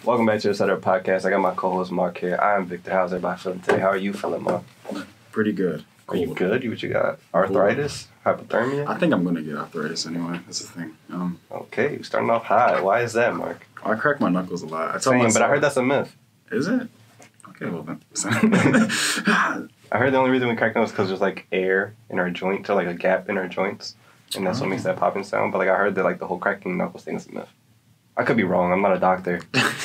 Welcome back to the Setup Podcast. I got my co-host Mark here. I'm Victor. How's everybody feeling today? How are you feeling, Mark? Pretty good. Are you good? What you got? Arthritis? Hypothermia? I think I'm gonna get arthritis anyway. That's the thing. Okay, you're starting off high. Why is that, Mark? I crack my knuckles a lot. Same, but I heard that's a myth. Is it? Okay, well then. I heard the only reason we crack knuckles is because there's like air in our joints or like a gap in our joints, and that's what makes that popping sound. But like I heard that like the whole cracking knuckles thing is a myth. I could be wrong. I'm not a doctor.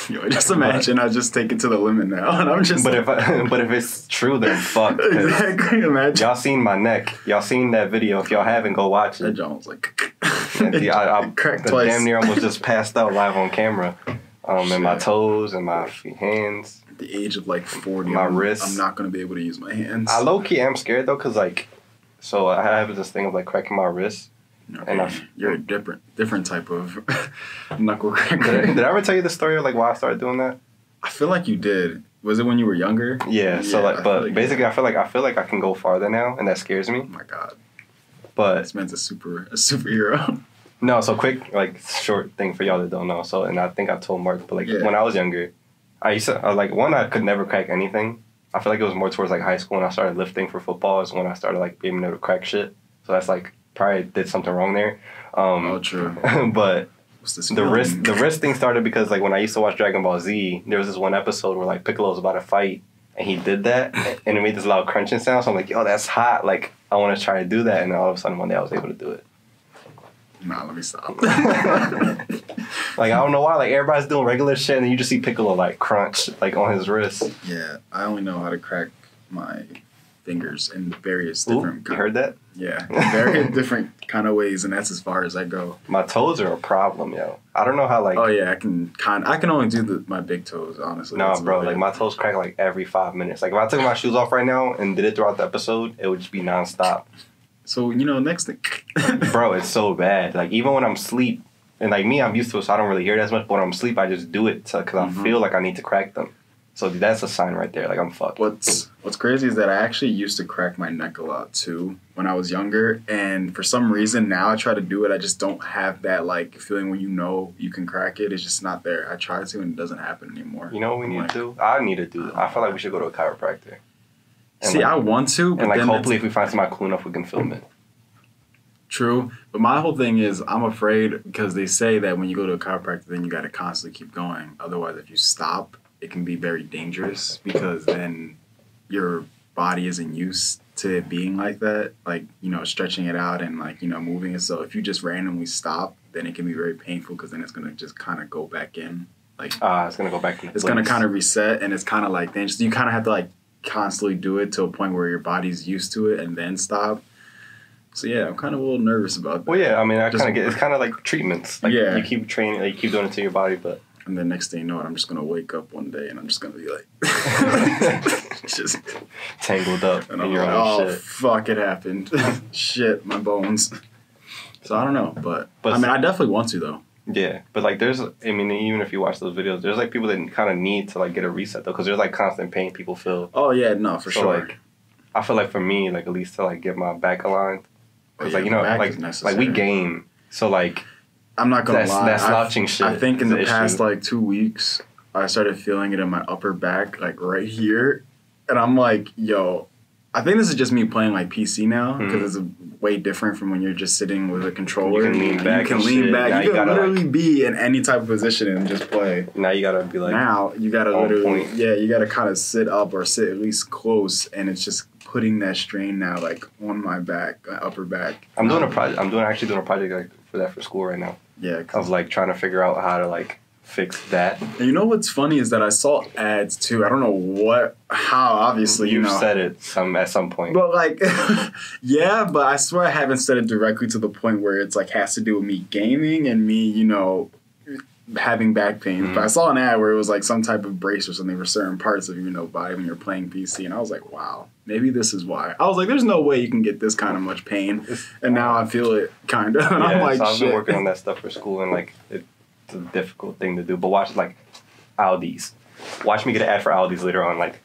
Yo, just imagine I just take it to the limit now, and I'm just. But if it's true, then fuck. Exactly. Imagine. Y'all seen my neck. Y'all seen that video. If y'all haven't, go watch it. That John was like. I cracked twice. Damn near almost just passed out live on camera. And my toes and my hands. At the age of like 40, my wrists. I'm not gonna be able to use my hands. I low key am scared though, cause like, so I have this thing of like cracking my wrists. Okay. And you're a different type of knuckle cracker. Did I ever tell you the story of like why I started doing that? I feel like you did. Was it when you were younger? Yeah. So like, but basically, I feel like I can go farther now, and that scares me. Oh my god. But this man's a superhero. No, so quick, like short thing for y'all that don't know. So, and I think I told Mark, but like when I was younger, I used to like I could never crack anything. I feel like it was more towards like high school when I started lifting for football is when I started like being able to crack shit. So that's like probably did something wrong there. True. But the wrist thing started because like when I used to watch Dragon Ball Z, there was this one episode where like Piccolo was about to fight and he did that and it made this loud crunching sound. So I'm like, yo, that's hot. Like I want to try to do that, and then all of a sudden one day I was able to do it. Nah, let me stop. Like, I don't know why. Like, everybody's doing regular shit, and then you just see Piccolo, like, crunch, like, on his wrist. Yeah, I only know how to crack my fingers in various different... You heard that? Yeah, very different kind of ways, and that's as far as I go. My toes are a problem, yo. I don't know how, like... Oh, yeah, I can only do my big toes, honestly. No, bro, like, my toes crack, like, every 5 minutes. Like, if I took my shoes off right now and did it throughout the episode, it would just be nonstop. So, next thing... Bro, it's so bad. Like, even when I'm asleep, and, like, me, I'm used to it, so I don't really hear it as much, but when I'm asleep, I just do it because I feel like I need to crack them. So that's a sign right there. Like, I'm fucked. What's crazy is that I actually used to crack my neck a lot, too, when I was younger, and for some reason, now I try to do it, I just don't have that, like, feeling when you can crack it. It's just not there. I try to, and it doesn't happen anymore. You know what we need to do? I need to do it. I feel like we should go to a chiropractor. And see, like, I want to, but and, like, hopefully if we find somebody cool enough, we can film it. True, but my whole thing is I'm afraid because they say that when you go to a chiropractor, then you got to constantly keep going. Otherwise, if you stop, it can be very dangerous because then your body isn't used to it being like that, like, stretching it out and, like, moving it. So if you just randomly stop, then it can be very painful because then it's going to just kind of go back in. Like, it's going to go back in. It's going to kind of reset, and it's kind of like, then you kind of have to, like, constantly do it to a point where your body's used to it and then stop. So yeah, I'm kind of a little nervous about that. Well, yeah, I mean, it's kind of like treatments. Like, yeah. You keep training, like, you keep doing it to your body, but... And then next thing you know it, I'm just going to wake up one day and I'm just going to be like... just... Tangled up in your own shit. Oh, fuck, it happened. Shit, my bones. So I don't know, but I mean, I definitely want to, though. Yeah, but, like, even if you watch those videos, there's, like, people that kind of need to, like, get a reset, though, because there's, like, constant pain people feel. Oh, yeah, no, for sure. Like, I feel like for me, like, at least to, like, get my back aligned, because, like, we game, so, like... I'm not going to lie. That slouching shit. I think in the past, like, 2 weeks, I started feeling it in my upper back, like, right here. And I'm like, yo, I think this is just me playing, like, PC now, because it's way different from when you're just sitting with a controller. You can lean back. You can lean back. You can literally be in any type of position and just play. Now you got to be, like, now you got to literally, you got to kind of sit up or sit at least close, and it's just putting that strain now, like, on my back, upper back. I'm doing a project. I'm actually doing a project, like, for school right now. Yeah. Of, like, trying to figure out how to, like, fix that. And you know what's funny is that I saw ads, too. I don't know how, obviously, You've said it at some point. But, like, yeah, but I swear I haven't said it directly to the point where it's, like, has to do with me gaming and me, having back pain. But I saw an ad where it was, like, some type of brace or something for certain parts of your body when you're playing PC. And I was like, wow, maybe this is why. I was like, there's no way you can get this kind of much pain. And now I feel it, kind of. And I'm like, so I've been working on that stuff for school, and, like, it's a difficult thing to do. But watch, like, Aldi's. Watch me get an ad for Aldi's later on. Like,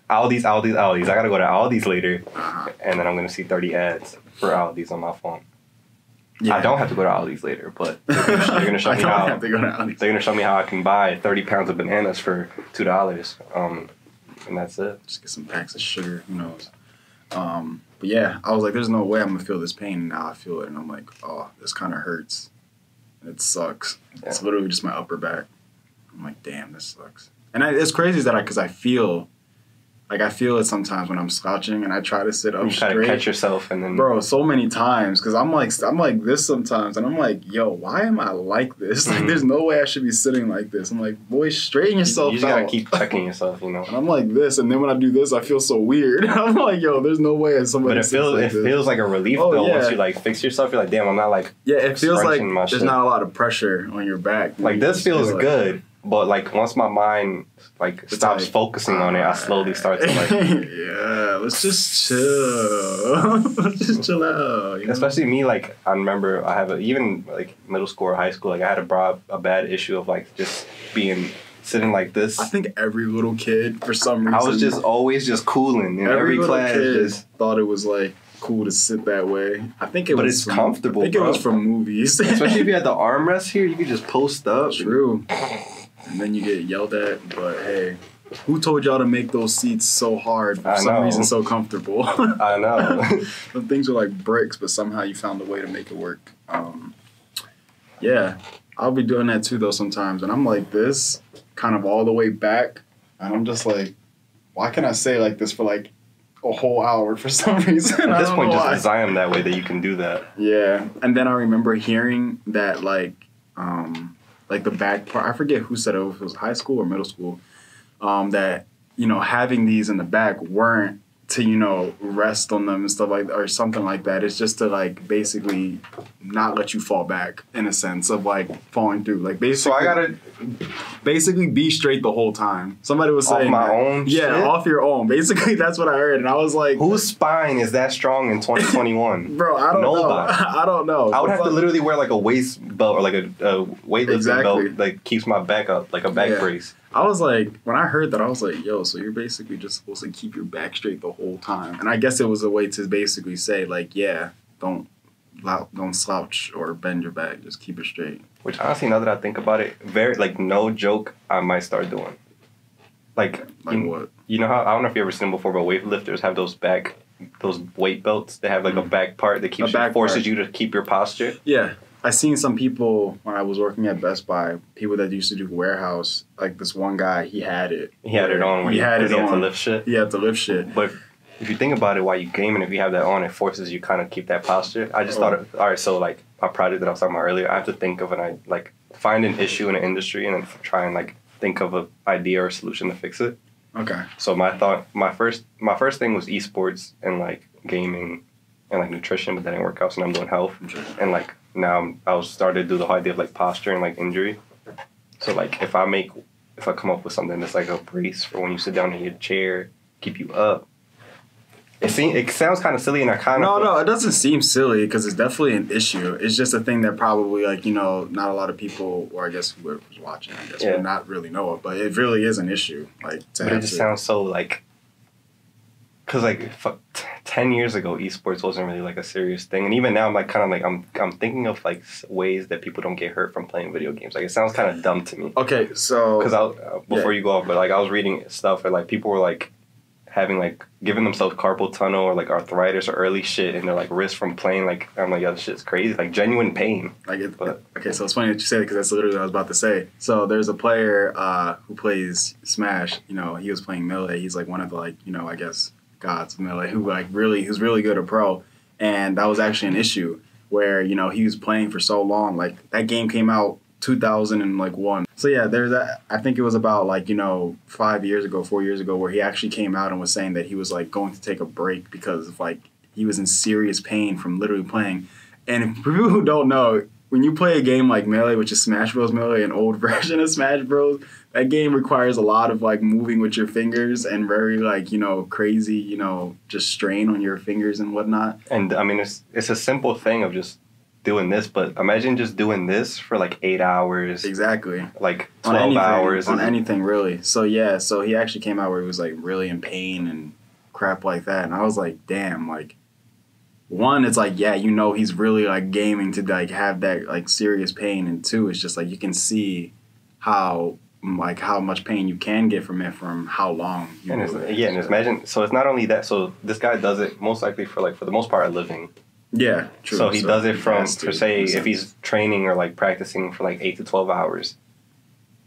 Aldi's. I gotta go to Aldi's later, and then I'm gonna see 30 ads for Aldi's on my phone. Yeah. I don't have to go to Aldi's later, but they're gonna show me how. Have to go to Aldi's. They're gonna show me how I can buy 30 pounds of bananas for $2. And that's it. Just get some packs of sugar. Who knows? But yeah, I was like, there's no way I'm gonna feel this pain. And now I feel it, and I'm like, oh, this kind of hurts. It sucks. Yeah. It's literally just my upper back. I'm like, damn, this sucks. And it's crazy is that because I feel it sometimes when I'm slouching and I try to sit up you straight. You try to catch yourself and then... Bro, so many times because I'm like this sometimes and I'm like, yo, why am I like this? Like, there's no way I should be sitting like this. I'm like, boy, straighten yourself out. You just gotta keep checking yourself, you know. And I'm like this, and then when I do this, I feel so weird. I'm like, yo, there's no way somebody. But it feels like a relief though. Yeah. Once you like fix yourself, you're like, damn, I'm not like. Yeah, it feels like there's not a lot of pressure on your back. Like this feels good. But, like, once my mind, like, stops focusing on it, I slowly start to, like... yeah, let's just chill. Let's just chill out. You know? Especially me, like, I remember even, like, middle school or high school, like, I had a bad issue of, like, just sitting like this. I think every little kid, for some reason... I was just always just cooling in every class. Kid thought it was, like... cool to sit that way. I think but it's comfortable, I think it was from movies. Especially if you had the armrest here, you could just post up. True. And then you get yelled at, but hey, who told y'all to make those seats so hard for some reason so comfortable? I know. Some things are like bricks, but somehow you found a way to make it work. Yeah, I'll be doing that too though sometimes, and I'm like this, kind of all the way back, and I'm just like, why can't I say like this for like a whole hour for some reason? At this point, just design them that way that you can do that. Yeah, and then I remember hearing that like the back part, I forget who said it, if it was high school or middle school, that, you know, having these in the back weren't to, you know, rest on them and stuff like that, or something like that. It's just to, like, basically not let you fall back in a sense of, like, falling through. Like, basically... So I gotta... Basically be straight the whole time. Somebody was saying... Off my own shit? Yeah, off your own. Basically, that's what I heard. And I was like... Whose spine is that strong in 2021? Bro, I don't know. I don't know. I would have to literally wear, like, a waist belt or, like, a weightlifting belt that keeps my back up, like a back brace. I was like, when I heard that, I was like, yo, so you're basically just supposed to keep your back straight the whole time. And I guess it was a way to basically say, like, yeah, don't slouch or bend your back. Just keep it straight. Which, honestly, now that I think about it, no joke, I might start doing. Like what? You know how, I don't know if you've ever seen them before, but weightlifters have those weight belts. They have, like, a back part that forces you to keep your posture. Yeah. I seen some people when I was working at Best Buy, people that used to do warehouse, like this one guy, he had it. He had it on. He had to lift shit. He had to lift shit. But if you think about it while you gaming, if you have that on, it forces you kind of keep that posture. I just thought, all right, so like my project that I was talking about earlier, I have to think of find an issue in an industry and then try and like think of an idea or a solution to fix it. Okay. So my first thing was esports and like gaming and like nutrition, but that didn't work out. So now I'm doing health and like. Now I was started to do the whole idea of like posture and like injury. So like if I come up with something that's like a brace for when you sit down in your chair, keep you up. It sounds kind of silly and I kind of... No, it doesn't seem silly because it's definitely an issue. It's just a thing that probably like, you know, not a lot of people, or I guess whoever's watching, would not really know it, but it really is an issue. Like, but it just sounds so like... Because like 10 years ago, esports wasn't really like a serious thing, and even now I'm like kind of like I'm thinking of like ways that people don't get hurt from playing video games. Like it sounds kind of dumb to me. Okay, so because before you go off, but like I was reading stuff and like people were like having like giving themselves carpal tunnel or like arthritis or early shit in their like wrist from playing. Like I'm like, yo, this shit's crazy. Like genuine pain. Okay, so it's funny that you say that because that's literally what I was about to say. So there's a player who plays Smash. You know, he was playing Melee. He's like one of the like, you know, I guess. Gods Melee, who's really good at pro, and that was actually an issue where, you know, he was playing for so long. Like that game came out 2001. So yeah, there's that. I think it was about like, you know, 4 years ago, where he actually came out and was saying that he was like going to take a break because of like he was in serious pain from literally playing. And for people who don't know, when you play a game like Melee, which is Smash Bros. Melee, an old version of Smash Bros., that game requires a lot of, like, moving with your fingers and very, like, you know, crazy, you know, just strain on your fingers and whatnot. And, I mean, it's a simple thing of just doing this, but imagine just doing this for, like, 8 hours. Exactly. Like, 12 hours. On anything, really. So, yeah, so he actually came out where he was, like, really in pain and crap like that. And I was like, damn, like, one, it's like, yeah, you know, he's really like gaming to like have that like serious pain, and two, it's just like you can see how much pain you can get from it from how long you and do it. and it's imagine, so it's not only that, so this guy does it most likely for the most part a living. Yeah, true. So he does it for say if he's training or like practicing for like 8 to 12 hours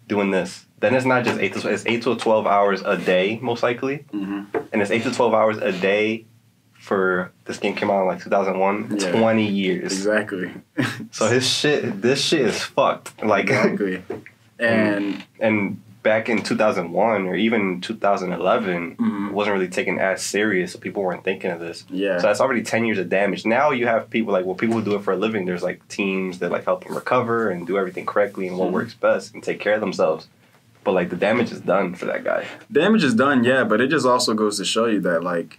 doing this, then it's not just 8 to 12 hours a day most likely. Mm-hmm. And it's 8 to 12 hours a day for this game came out in like 2001, 20 years. Exactly. So this shit is fucked. Like exactly. And back in 2001 or even 2011, it wasn't really taken as serious, so people weren't thinking of this. Yeah. So that's already 10 years of damage. Now you have people people who do it for a living. There's like teams that like help them recover and do everything correctly and what works best and take care of themselves. But like the damage is done for that guy. Damage is done, yeah, but it just also goes to show you that like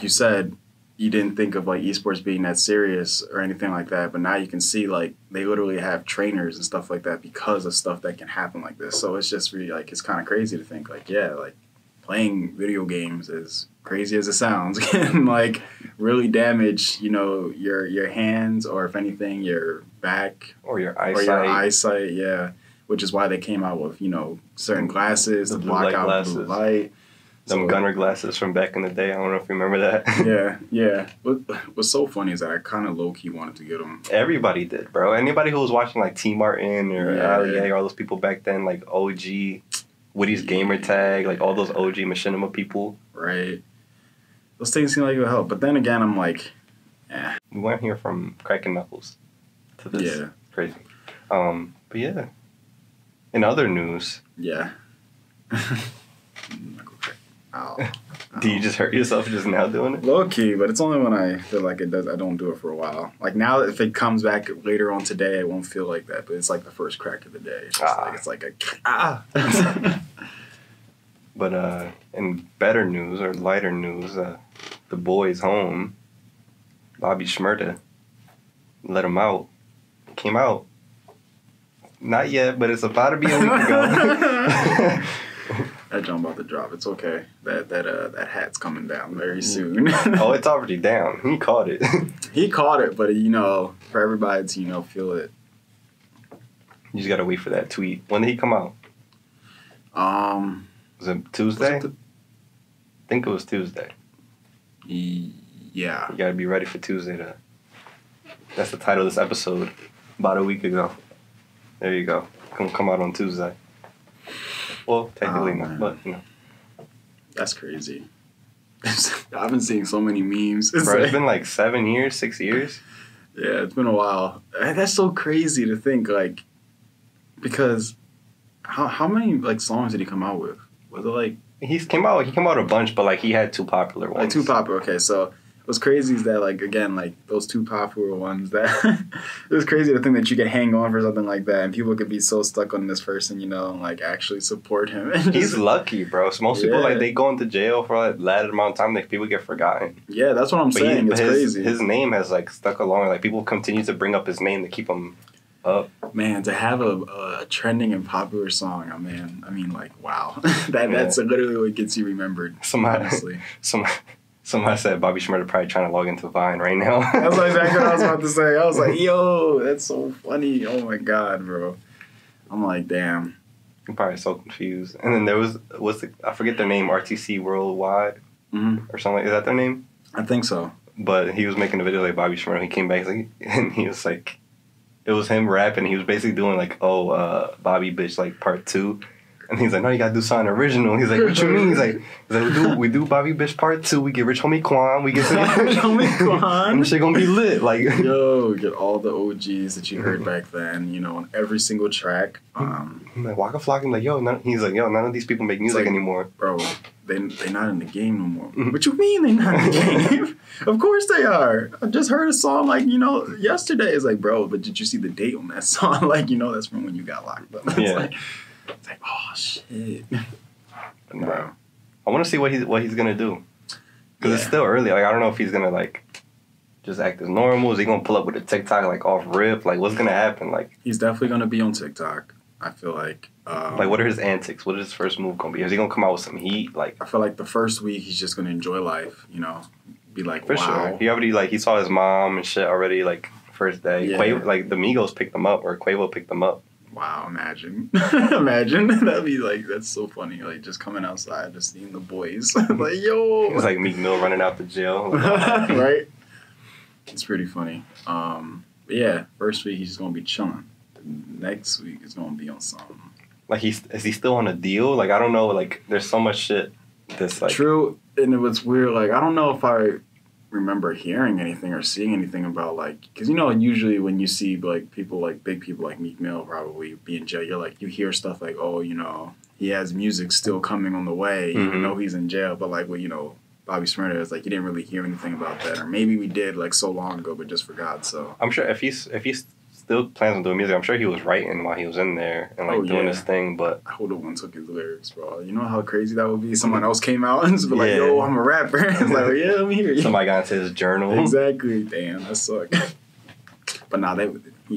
you said, you didn't think of like esports being that serious or anything like that, but now you can see like they literally have trainers and stuff like that because of stuff that can happen like this. So it's just really like it's kind of crazy to think like, yeah, like playing video games, as crazy as it sounds, can like really damage, you know, your hands, or if anything your back or your eyesight. Yeah, which is why they came out with, you know, certain glasses to block out blue light. Them gunner glasses from back in the day. I don't know if you remember that. Yeah. What's so funny is that I kind of low-key wanted to get them. Everybody did, bro. Anybody who was watching like T Martin or Ali, all those people back then, like OG, Woody's Gamer Tag, like all those OG Machinima people. Right. Those things seem like it would help. But then again, I'm like, We went here from cracking knuckles to this. Yeah. Crazy. But yeah. In other news. Yeah. Ow. Do you just hurt yourself just now doing it? Low key, but it's only when I feel like it does. I don't do it for a while. Like now, if it comes back later on today, it won't feel like that. But it's like the first crack of the day. It's just it's like a But in better news or lighter news, the boy's home. Bobby Shmurda let him out. Came out. Not yet, but it's about to be a week ago. That jump about to drop. It's okay. That hat's coming down very soon. Oh, it's already down. He caught it. He caught it, but you know, for everybody to feel it. You just gotta wait for that tweet. When did he come out? Was it Tuesday? I think it was Tuesday. Yeah. You gotta be ready for Tuesday. That's the title of this episode. About a week ago. There you go. Gonna come out on Tuesday. Well, technically not, but you know. That's crazy. I've been seeing so many memes. It's been like 7 years, 6 years. Yeah, it's been a while. That's so crazy to think, like, because how many like songs did he come out with? Was it like he came out a bunch, but like he had two popular ones. Like two popular. Okay, so what's crazy is that like again like those two popular ones that it was crazy to think that you could hang on for something like that and people could be so stuck on this person, you know, and like actually support him. He's lucky, bro. So most people like they go into jail for like that amount of time, like people get forgotten. Yeah, that's what I'm saying. It's crazy. His name has like stuck along. Like people continue to bring up his name to keep him up. Man, to have a trending and popular song, I mean, like wow, that's literally what gets you remembered. Honestly, Somebody said Bobby Shmurda probably trying to log into Vine right now. That's exactly what I was about to say. I was like, yo, that's so funny. Oh my God, bro. I'm like, damn. I'm probably so confused. And then there was I forget their name, RTC Worldwide or something. Is that their name? I think so. But he was making a video like Bobby Shmurda. He came back and he was like, it was him rapping. He was basically doing like, Bobby Bitch like part 2. And he's like, no, you gotta do something original. He's like, what you mean? He's like we do Bobby Bitch part 2. We get Rich Homie Quan. We get Rich Homie Quan. And the shit gonna be lit. Like, yo, get all the OGs that you heard back then. You know, on every single track. Like Waka Flocka. Like, none of these people make music anymore, bro. They not in the game no more. What you mean they not in the game? Of course they are. I just heard a song like, yesterday. It's like, bro, but did you see the date on that song? Like, that's from when you got locked up. It's like, oh shit, bro. I want to see what he's gonna do, because it's still early. Like I don't know if he's gonna like just act as normal. Is he gonna pull up with a TikTok like off rip? Like what's gonna happen? Like he's definitely gonna be on TikTok. I feel like. Like what are his antics? What is his first move gonna be? Is he gonna come out with some heat? Like I feel like the first week he's just gonna enjoy life. be like, For wow. sure. He already, like, he saw his mom and shit already, like, first day. Yeah. Quavo, like, the Migos picked them up, or Quavo picked them up. Wow, imagine. Imagine. That'd be like, that's so funny. Like, just coming outside, just seeing the boys. Like, yo. It was like Meek Mill running out the jail. Like, right? It's pretty funny. But yeah, first week he's just going to be chilling. Next week is going to be on something. Like, is he still on a deal? Like, I don't know. Like, there's so much shit. This, like... True. And it was weird. Like, I don't know if I remember hearing anything or seeing anything about, like, because, you know, usually when you see, like, people, like, big people like Meek Mill probably be in jail, you're like, you hear stuff like, oh, you know, he has music still coming on the way, even though he's in jail. But, like, well, you know, Bobby Shmurda is like, you didn't really hear anything about that. Or maybe we did, like, so long ago, but just forgot, so. I'm sure if he's still plans on doing music, I'm sure he was writing while he was in there and, like, doing his thing, but... I would have one took his lyrics, bro. You know how crazy that would be? Someone else came out and just be like, yo, I'm a rapper. It's like, yeah, let me hear you. Somebody got into his journal. Exactly. Damn, that sucked. But nah, he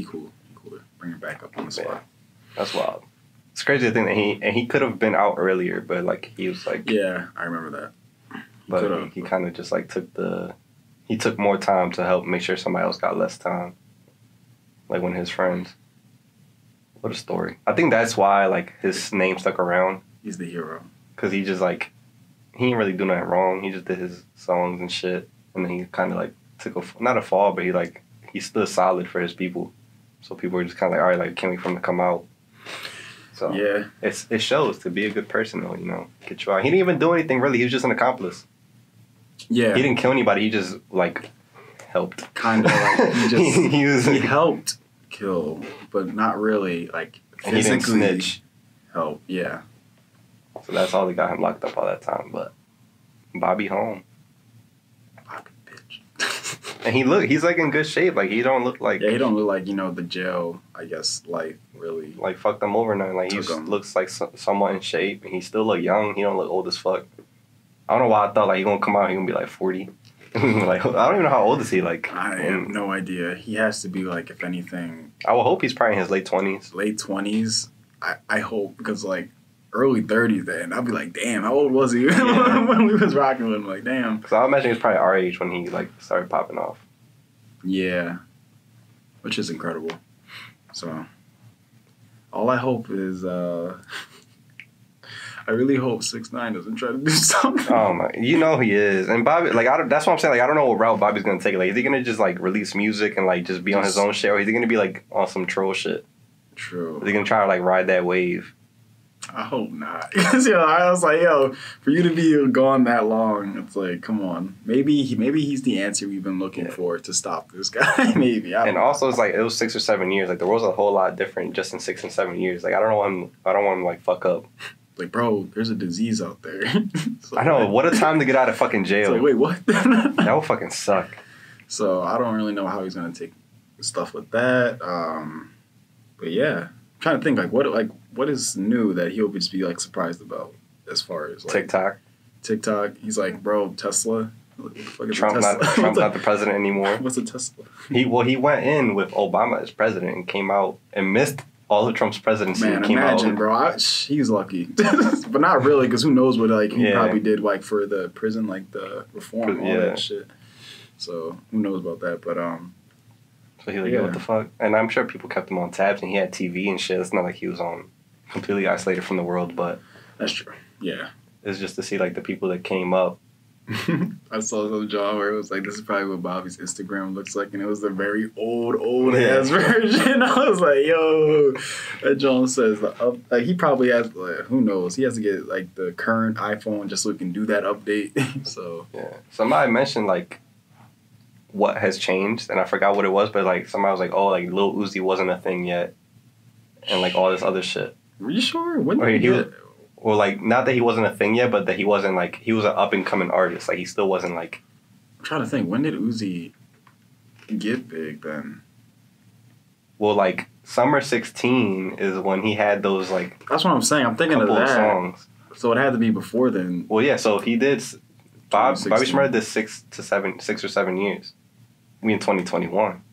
cool. He cool. Bring it back up on the spot. Yeah. That's wild. It's crazy to think that he could have been out earlier, but, like, he was, like... Yeah, I remember that. But he kind of just, like, he took more time to help make sure somebody else got less time. Like, one of his friends. What a story. I think that's why, like, his name stuck around. He's the hero. Because he just, like, he didn't really do nothing wrong. He just did his songs and shit. And then he kind of, like, took not a fall, but he stood solid for his people. So people were just kind of like, all right, like, can't wait for him to come out. So yeah, it shows to be a good person, though, you know. Get you out. He didn't even do anything, really. He was just an accomplice. Yeah. He didn't kill anybody. He just, like, helped. Kind of like, he helped kill, but not really, like, physically. And he didn't snitch. Help, yeah. So that's all that got him locked up all that time, but Bobby home. Bobby bitch. And he's like in good shape. Like, he don't look like... Yeah, he don't look like, you know, the jail, I guess, life really... Like, fucked him over now. Like, he looks like somewhat in shape, and he still look young. He don't look old as fuck. I don't know why I thought, like, he gonna come out, he gonna be, like, 40. Like, I don't even know how old is he, like... I have no idea. He has to be, like, if anything... I would hope he's probably in his late 20s. Late 20s? I hope, because, like, early 30s then. I'd be like, damn, how old was he when we was rocking with him? Like, damn. Because I imagine he was probably our age when he, like, started popping off. Yeah. Which is incredible. So, all I hope is... I really hope 6ix9ine doesn't try to do something. Oh my, you know he is, and Bobby, like, that's what I'm saying. Like, I don't know what route Bobby's gonna take. Like, is he gonna just like release music and like just be on his own shit, or is he gonna be like on some troll shit? True. Is he gonna try to like ride that wave? I hope not. Because I was like, yo, for you to be gone that long, it's like, come on. Maybe he's the answer we've been looking for to stop this guy. Maybe. I don't know. Also, it's like it was 6 or 7 years. Like, the world's a whole lot different just in 6 and 7 years. Like, I don't want him to like fuck up. Like, bro, there's a disease out there. So, I know. What a time to get out of fucking jail. Like, wait, what? That would fucking suck. So I don't really know how he's gonna take stuff with that. But yeah, I'm trying to think what is new that he'll just be like surprised about as far as like TikTok. He's like, bro, Tesla. What the fuck is Trump's not the president anymore. What's a Tesla? He went in with Obama as president and came out and missed all of Trump's presidency. Man, imagine, bro. He's lucky. But not really, because who knows what, like, he probably did, like, for the prison, like, the reform, all that shit. So, who knows about that, but, So he like, what the fuck? And I'm sure people kept him on tabs, and he had TV and shit. It's not like he was completely isolated from the world, but... That's true, yeah. It's just to see, like, the people that came up. I saw some John where it was like, this is probably what Bobby's Instagram looks like, and it was the very old ass version. I was like, yo, that John says like he probably has, like, who knows, he has to get like the current iPhone just so he can do that update. So yeah, somebody mentioned like what has changed, and I forgot what it was, but like somebody was like, oh, like Lil Uzi wasn't a thing yet, and like all this other shit. Were you sure? When did he get? Well, like, not that he wasn't a thing yet, but that he wasn't, like, he was an up-and-coming artist. Like, he still wasn't, like... I'm trying to think. When did Uzi get big, then? Well, like, Summer 16 is when he had those, like... That's what I'm saying. I'm thinking of that. Songs. So it had to be before then. Well, yeah, so he did... Bobby Shmurda did 6 or 7 years. We in 2021.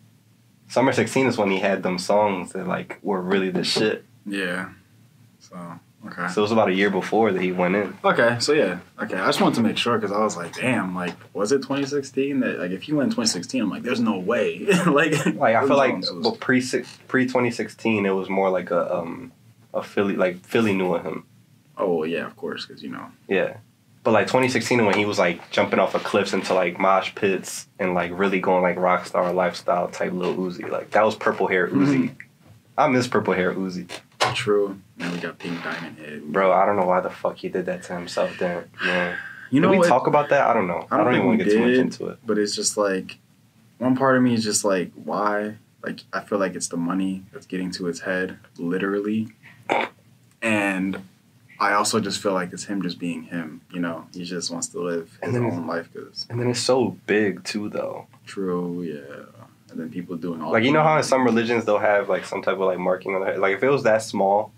Summer 16 is when he had them songs that, like, were really the shit. Yeah. So... Okay. So it was about a year before that he went in. Okay, so yeah. Okay, I just wanted to make sure because I was like, damn, like, was it 2016? That like, if he went in 2016, I'm like, there's no way. like I feel like but pre 2016, it was more like a Philly, like Philly knew of him. Oh well, yeah, of course, because Yeah, but like 2016 when he was like jumping off of cliffs into like mosh pits and like really going like rock star lifestyle type Lil Uzi, like that was purple hair Uzi. I miss purple hair Uzi. True. Now we got pink diamond head. Bro, I don't know why the fuck he did that to himself then. Man. You know, did we talk about that? I don't know. I don't even want to get too much into it. But it's just like, one part of me is just like, why? Like, I feel like it's the money that's getting to his head, literally. And I also just feel like it's him just being him, you know? He just wants to live his own life. And then it's so big, too, though. True, yeah. And then people doing all like, you know how in some religions they'll have, like, some type of, like, marking on their head? Like, if it was that small.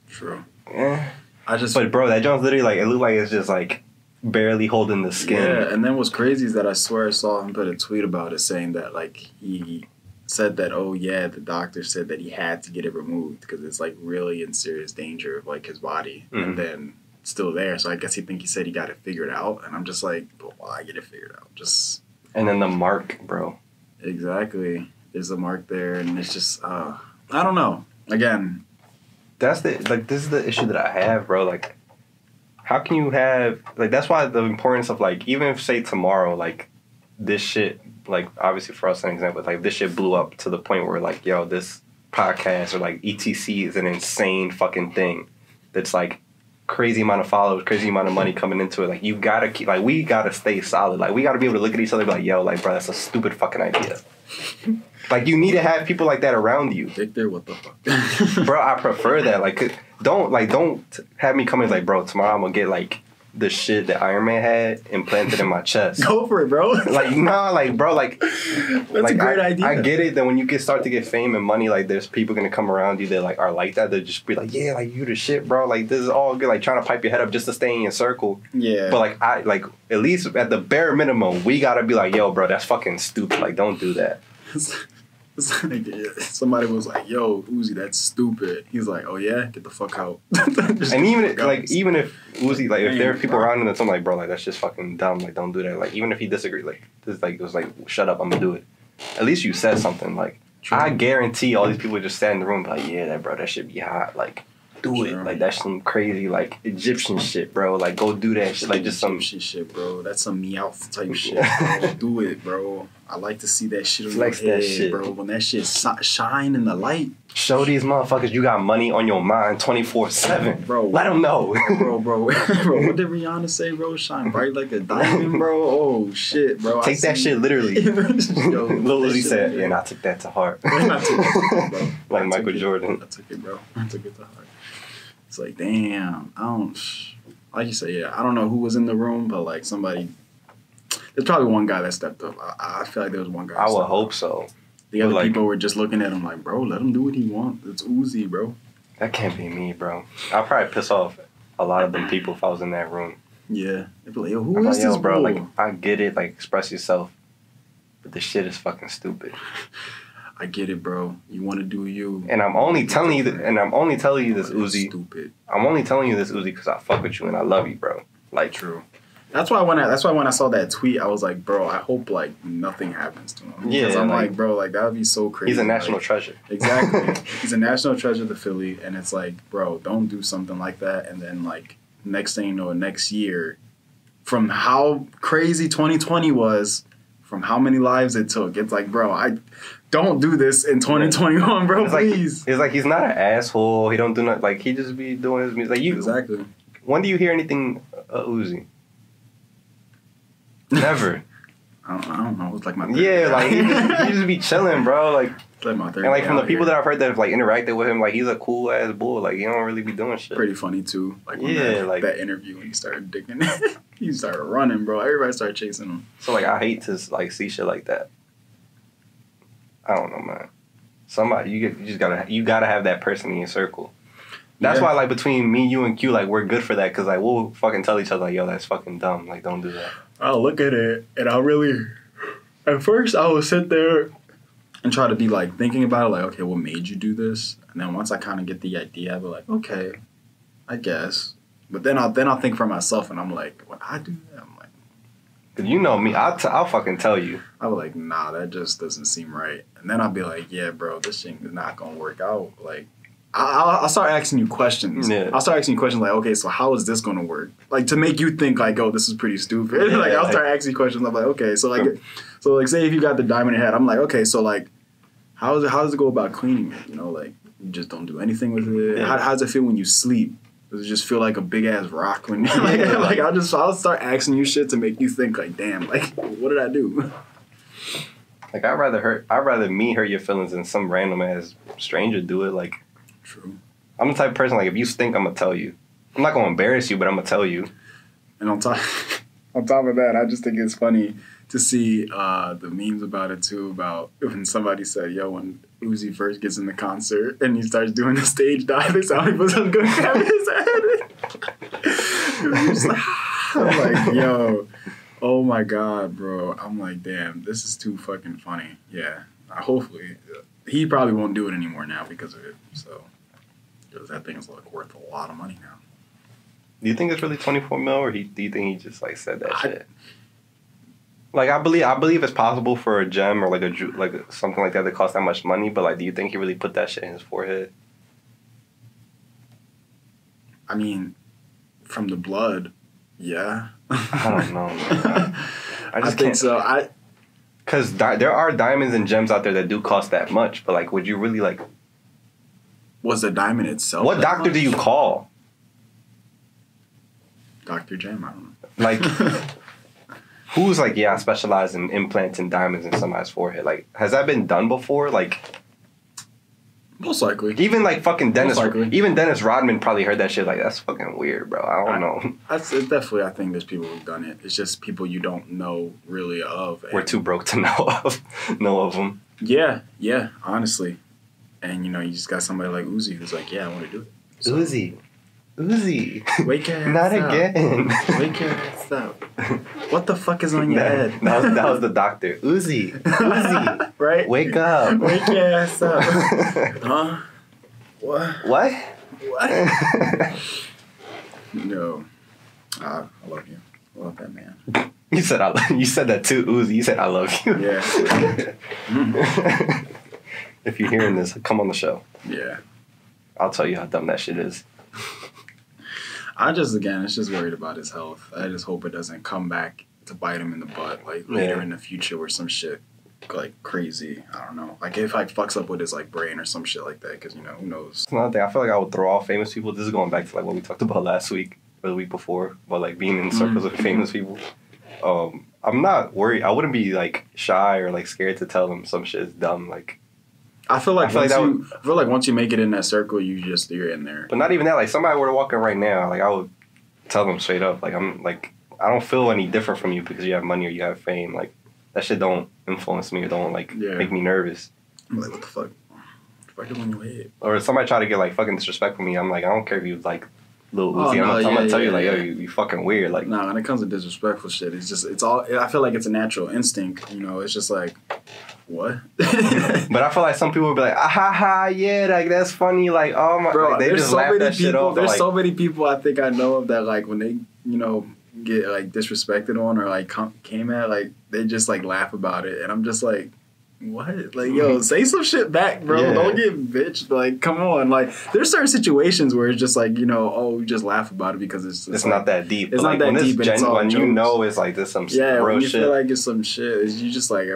True. Yeah. But, bro, that joint's literally, like, it looked like it's just, like, barely holding the skin. Yeah, and then what's crazy is that I swear I saw him put a tweet about it saying that, like, he said that, oh, yeah, the doctor said that he had to get it removed because it's, like, really in serious danger of, like, his body. Mm-hmm. And then it's still there. So I guess he said he got it figured out. And I'm just like, but why get it figured out? Just... And then the mark, bro. Exactly. There's a mark there, and it's just, I don't know. Again. This is the issue that I have, bro. Like, how can you have, like, that's why the importance of, like, even if, say, tomorrow, like, this shit, like, obviously for us, an example, like, this shit blew up to the point where, like, yo, this podcast or, like, ETC is an insane fucking thing that's, like, crazy amount of followers, crazy amount of money coming into it. Like, you gotta keep, like, we gotta stay solid. Like, we gotta be able to look at each other and be like, yo, like, bro, that's a stupid fucking idea. Like, you need to have people like that around you. Victor, what the fuck? Bro, I prefer that. Like, don't have me come in like, bro, tomorrow I'm gonna get, like, the shit that Iron Man had implanted in my chest. Go for it, bro. Like, nah, like, bro, like... That's like, a great idea. I get it that when you start to get fame and money, like, there's people gonna come around you that, like, are like that. They'll just be like, yeah, like, you the shit, bro. Like, this is all good. Like, trying to pipe your head up just to stay in your circle. Yeah. But, like, at least at the bare minimum, we gotta be like, yo, bro, that's fucking stupid. Like, don't do that. Like, somebody was like, yo, Uzi, that's stupid. He's like, oh yeah, get the fuck out. And even if Uzi, like, if there are people around him that's like, bro, like, that's just fucking dumb, like, don't do that. Like, even if he disagreed, like, this, like, it was like, shut up, I'm gonna do it. At least you said something. Like, true. I guarantee all these people just sat in the room like, yeah, that, bro, that shit be hot. Like, do it. Like, that's some crazy, like, Egyptian shit, bro. Like, go do that shit. Like, just some Egyptian shit, bro. That's some Meowth type shit, bro. Do it, bro. I like to see that shit on your head, bro. When that shit shine in the light. Show these motherfuckers you got money on your mind 24/7. Bro. Let them know. Bro, what did Rihanna say, bro? Shine bright like a diamond, bro. Oh, shit, bro. Take that shit literally. Yo, Lil Uzi said, yeah, and I took that to heart. I took that, bro. Like Michael Jordan. I took it, bro. I took it to heart. It's like, damn. Like you say, yeah, I don't know who was in the room, but like somebody... There's probably one guy that stepped up. I feel like there was one guy. I would hope so. The other people were just looking at him like, bro, let him do what he wants. It's Uzi, bro. That can't be me, bro. I'll probably piss off a lot of them people if I was in that room. Yeah. They'd be like, yo, who is this, bro? Like, I get it. Like, express yourself. But this shit is fucking stupid. I get it, bro. You want to do you. And I'm only telling you this, Uzi. Stupid. I'm only telling you this, Uzi, because I fuck with you and I love you, bro. Like, true. That's why when I saw that tweet, I was like, bro, I hope like nothing happens to him. Yeah, because I'm like, bro, like that would be so crazy. He's a national treasure. Exactly. He's a national treasure to Philly, and it's like, bro, don't do something like that. And then like next thing you know, next year, from how crazy 2020 was, from how many lives it took, it's like, bro, I don't do this in 2021, bro. Please. It's like he's not an asshole. He don't do nothing. Like he just be doing his music. Like you. Exactly. When do you hear anything Uzi? Never. I don't know. It's like my third like he just be chilling, bro. Like my third and like from the people that I've heard that have like interacted with him, like he's a cool ass bull. Like he don't really be doing shit. Pretty funny too. Like when that interview when he started digging, he started running, bro. Everybody started chasing him. So like I hate to like see shit like that. I don't know, man. Somebody you gotta have that person in your circle. That's why, like, between me, you, and Q, like, we're good for that. Because, like, we'll fucking tell each other, like, yo, that's fucking dumb. Like, don't do that. I'll look at it, and I'll really... At first, I will sit there and try to be, like, thinking about it. Like, okay, what made you do this? And then once I kind of get the idea, I'll be like, okay, I guess. But then I'll think for myself, and I'm like, when I do that, I'm like, Cause you know me, I'll fucking tell you. I'll be like, nah, that just doesn't seem right. And then I'll be like, yeah, bro, this shit is not gonna work out. Like, I'll start asking you questions. Yeah. I'll start asking you questions like, okay, so how is this gonna work? Like, to make you think like, oh, this is pretty stupid. Yeah, like, I'll start asking you questions. I'm like, okay, so like, say if you got the diamond head, I'm like, okay, so like, how does it go about cleaning it? You know, like, you just don't do anything with it. Yeah. How does it feel when you sleep? Does it just feel like a big ass rock when like I'll start asking you shit to make you think like, damn, like what did I do? Like I'd rather me hurt your feelings than some random ass stranger do it. Like, true. I'm the type of person like if you stink, I'm gonna tell you. I'm not gonna embarrass you, but I'm gonna tell you. And on top of that, I just think it's funny to see the memes about it too. About when somebody said, "Yo, when Uzi first gets in the concert and he starts doing the stage dive, it sounds like he was gonna grab his head." Just like, I'm like, yo, oh my god, bro. I'm like, damn, this is too fucking funny. Yeah, hopefully he probably won't do it anymore now because of it. So, because that thing is like worth a lot of money now. Do you think it's really 24 mil, or do you think he just like said that shit? Like I believe it's possible for a gem or like something like that to cost that much money, but like, do you think he really put that shit in his forehead? I mean, from the blood, yeah. I don't know, man. I just think so. Because there are diamonds and gems out there that do cost that much, but like, would you really like? Was the diamond itself? What doctor do you call? Dr. Jem, I don't know. Like, who's like, yeah, I specialize in implanting diamonds in somebody's forehead. Like, has that been done before? Like, most likely. Even like fucking Dennis Rodman probably heard that shit. Like, that's fucking weird, bro. I don't know. It's definitely, I think there's people who've done it. It's just people you don't know really of. We're too broke to know of them. Yeah, honestly. And you know, you just got somebody like Uzi who's like, yeah, I want to do it. So, Uzi. Wake your ass Not up. again. Wake your ass up. What the fuck is on your head? That was the doctor. Uzi. Right? Wake up. Wake your ass up. Huh? What? No. I love you. I love that man. You said that too, Uzi. You said I love you. Yeah. If you're hearing this, come on the show. Yeah. I'll tell you how dumb that shit is. It's just worried about his health. I just hope it doesn't come back to bite him in the butt, like later in the future where some shit like crazy. I don't know. Like if like fucks up with his like brain or some shit like that, because you know, who knows. It's another thing. I feel like I would throw off famous people. This is going back to like what we talked about last week or the week before about like being in circles of famous people. I'm not worried. I wouldn't be like shy or like scared to tell them some shit is dumb. Like I feel like once you make it in that circle, you're in there. But not even that. Like somebody were to walk in right now, like I would tell them straight up. Like I don't feel any different from you because you have money or you have fame. Like that shit don't influence me or don't like make me nervous. I'm like, what the fuck? What the fuck is on your head? Or if somebody try to get like fucking disrespectful me, I'm like, I don't care if you like Lil Uzi. I'm gonna tell you like, yo, you fucking weird. Like, nah, when it comes to disrespectful shit, it's all. I feel like it's a natural instinct. You know, it's just like, what? But I feel like some people would be like, ah ha ha, yeah, like that's funny. Like, oh my, bro, like, they just laugh that shit off. There's so many people I think I know of that like when they get like disrespected on or like came at, like they just like laugh about it, and I'm just like, what? Like, yo, say some shit back, bro. Yeah. Don't get bitched. Like, come on. Like, there's certain situations where it's just like, you know, oh, you just laugh about it because it's like, not that deep. It's not that deep. When you know it's like this some real shit. When you feel like it's some shit, you just like,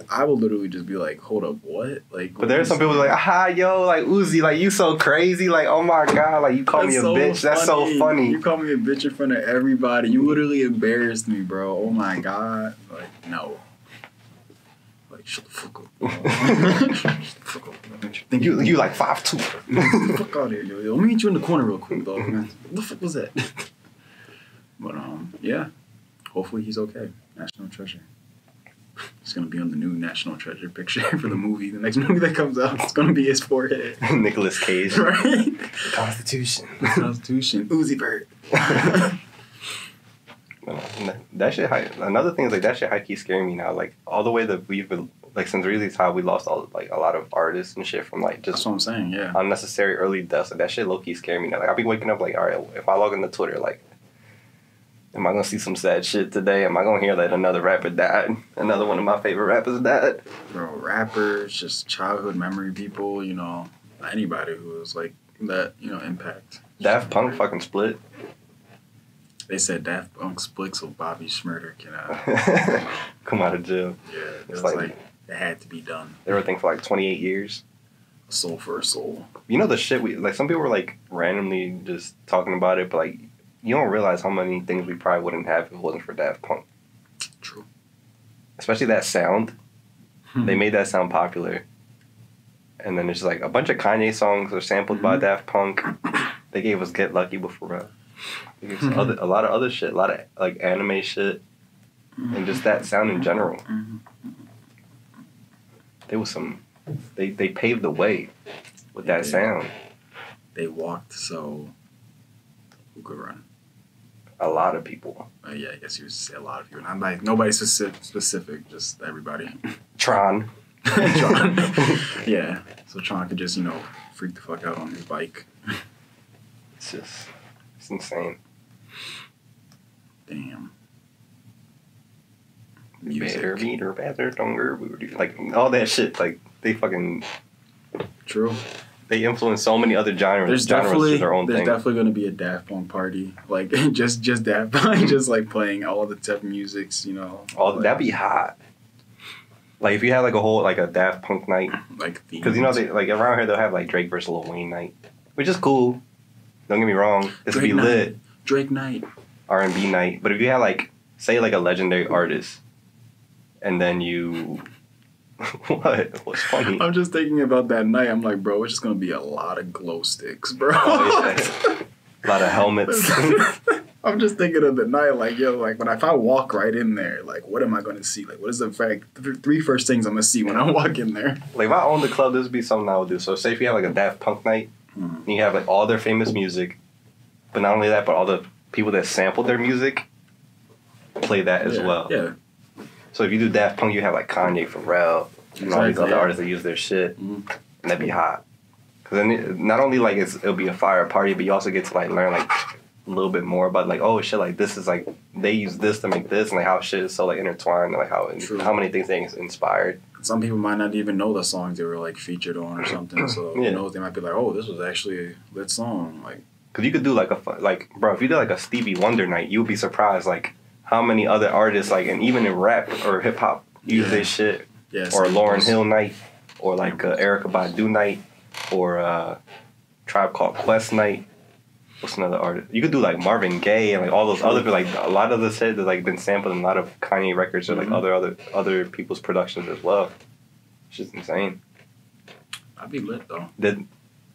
I will literally just be like, hold up, what? Like, but there's some people like, aha, yo, like Uzi, like you so crazy, like oh my god, like you call me a bitch. That's so funny. You call me a bitch in front of everybody. You literally embarrassed me, bro. Oh my god. Like, no. Shut the fuck up. Shut the fuck up, man. Think you like 5'2". Get the fuck out of here, yo. Let me meet you in the corner real quick, dog, man. What the fuck was that? But yeah. Hopefully he's okay. National Treasure. It's gonna be on the new National Treasure picture for the movie. The next movie that comes out, it's gonna be his forehead. Nicolas Cage. Right? The Constitution. Uzi Vert. That shit. Another thing is like that shit high key scaring me now. Like all the way that we've like since really how we lost all like a lot of artists and shit from like just that's what I'm saying. Yeah, unnecessary early deaths. Like that shit low key scare me now. Like I'll be waking up like, all right, if I log into Twitter, like, am I gonna see some sad shit today? Am I gonna hear that another rapper died? Another one of my favorite rappers died. Bro, rappers, just childhood memory people. You know, anybody who was like that. You know, impact. Daft Punk fucking split. They said Daft Punk split so Bobby Shmurda can come out of jail. Yeah, it's like it had to be done. They were a thing for like 28 years. A soul for a soul. You know the shit we like. Some people were like randomly just talking about it, but like you don't realize how many things we probably wouldn't have if it wasn't for Daft Punk. True. Especially that sound. They made that sound popular. And then there's like a bunch of Kanye songs are sampled by Daft Punk. They gave us Get Lucky before. They gave us a lot of other shit, a lot of like anime shit, and just that sound in general. There was some. They paved the way with that sound. They walked so. Who could run? A lot of people. Yeah, I guess you would say a lot of people. Not like nobody specific, just everybody. Tron. Tron. Yeah. So Tron could just, you know, freak the fuck out on his bike. It's insane. Damn. Better, meter, better, stronger. We were like all that shit. Like they fucking. True. They influence so many other genres. There's their own thing. Definitely going to be a Daft Punk party, like just Daft Punk, just like playing all the type of musics, you know. That'd be hot. Like if you had like a whole like a Daft Punk night, like because you know they like around here they'll have like Drake versus Lil Wayne night, which is cool. Don't get me wrong, this would be lit. Drake night, R&B night. But if you had like say like a legendary artist, and then you. What's funny? I'm just thinking about that night. I'm like, bro, it's just gonna be a lot of glow sticks, bro. Oh, yeah. A lot of helmets. I'm just thinking of the night, like, yo, like if I walk right in there, like, what am I gonna see? Like, what is the three first things I'm gonna see when I walk in there? Like, if I owned the club, this would be something I would do. So, say if you have like a Daft Punk night, and you have like all their famous music, but not only that, but all the people that sampled their music play that as well. Yeah. So if you do Daft Punk, you have like Kanye, Pharrell, and all these other artists that use their shit, and that'd be hot. Because then not only like it'll be a fire party, but you also get to like learn like a little bit more about like, oh shit, like this is like they use this to make this, and like how shit is so like intertwined, and like how many things they inspired. Some people might not even know the songs they were like featured on or something. So who knows? They might be like, oh, this was actually a lit song. Like, because you could do like bro, if you did like a Stevie Wonder night, you would be surprised like how many other artists like, and even in rap or hip hop use this shit. Yes, or Lauryn Hill night, or like Erykah Badu night, or Tribe Called Quest night. What's another artist? You could do like Marvin Gaye and like all those other like a lot of the shit that's like been sampled in a lot of Kanye records or like other people's productions as well. It's just insane. I'd be lit though.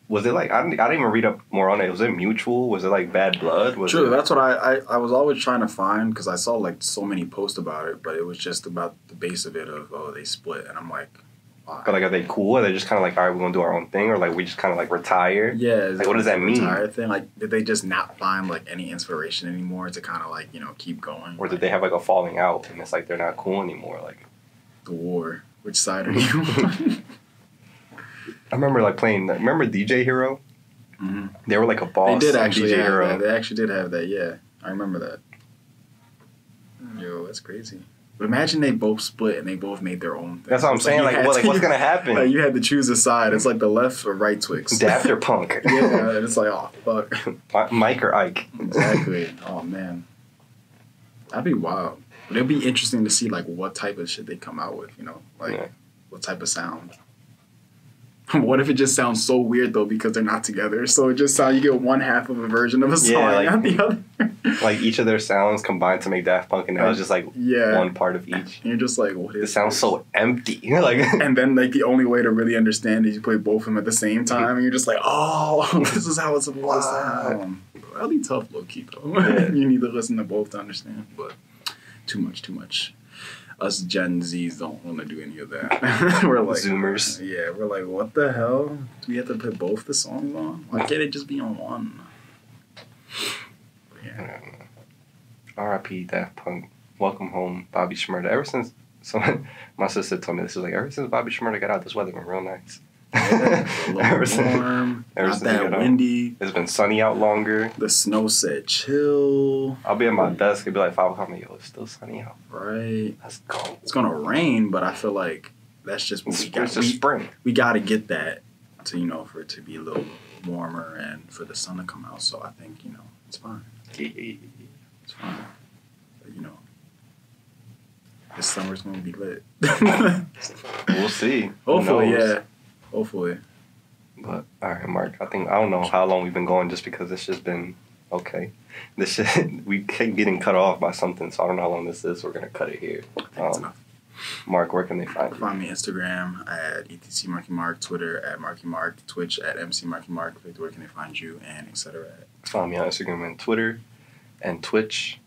Was it like I didn't even read up more on it. Was it mutual? Was it like Bad Blood? True, that's what I was always trying to find because I saw like so many posts about it, but it was just about the base of it of they split, and I'm like, why? But like, are they cool? Are they just kind of like, all right, we're gonna do our own thing, or like we just kind of like retire? Yeah, like what does that mean? Retire thing? Like, did they just not find like any inspiration anymore to kind of like keep going? Or did they have like a falling out and it's like they're not cool anymore? Like the war. Which side are you on? I remember like playing. Remember DJ Hero? Mm-hmm. They were like a boss. They did actually DJ have Hero. that. They actually did have that. Yeah, I remember that. Yo, that's crazy. But imagine they both split and they both made their own thing. That's what I'm saying. Like, what's gonna happen? Like, you had to choose a side. It's like the left or right Twix. Daft or Punk? Yeah, and it's like, oh fuck. Mike or Ike? Exactly. Oh man, that'd be wild. But it'd be interesting to see like what type of shit they come out with. What type of sound. What if it just sounds so weird though because they're not together? So it just sounds, you get one half of a version of a song, not the other. Like each of their sounds combined to make Daft Punk, and that was just like one part of each. And you're just like, what is? It sounds so empty. Like, and then like the only way to really understand is you play both of them at the same time, and you're just like, oh, this is how it's supposed to sound. That'll be tough, low key though. Yeah. You need to listen to both to understand, but too much. Us Gen Zs don't want to do any of that. We're like Zoomers. Yeah, we're like, what the hell? Do we have to put both the songs on? Why can't it just be on one? Yeah. R.I.P. Daft Punk. Welcome home, Bobby Shmurda. Ever since So my sister told me this. Is like, ever since Bobby Shmurda got out, this weather been real nice. Yeah, a little warm, not that windy. It's been sunny out longer. The snow said chill. I'll be at my desk. It'll be like 5 o'clock. I'm like, yo, it's still sunny out. Right. Let's go. It's gonna rain, but I feel like that's just what we got. It's just spring. We got to get that to for it to be a little warmer and for the sun to come out. So I think it's fine. It's fine. But, this summer's gonna be lit. We'll see. Hopefully, yeah. Hopefully. But all right, Mark. I don't know how long we've been going, just because it's just been okay. This shit, we keep getting cut off by something, so I don't know how long this is. So we're gonna cut it here. Mark, where can they find you? Find me Instagram at ETCMarkyMark, Twitter at MarkyMark, Twitch at MCMarkyMark. Where can they find you, and etc. Find me on Instagram and Twitter, and Twitch,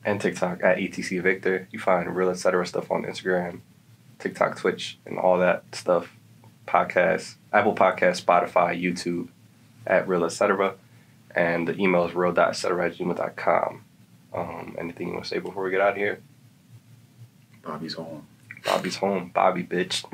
and TikTok at ETC Victor. You find real etc. stuff on Instagram, TikTok, Twitch, and all that stuff. Podcasts, Apple Podcasts, Spotify, YouTube at real etc. And the email is real.etc@gmail.com. Anything you want to say before we get out of here? Bobby's home. Bobby's home. Bobby, bitch.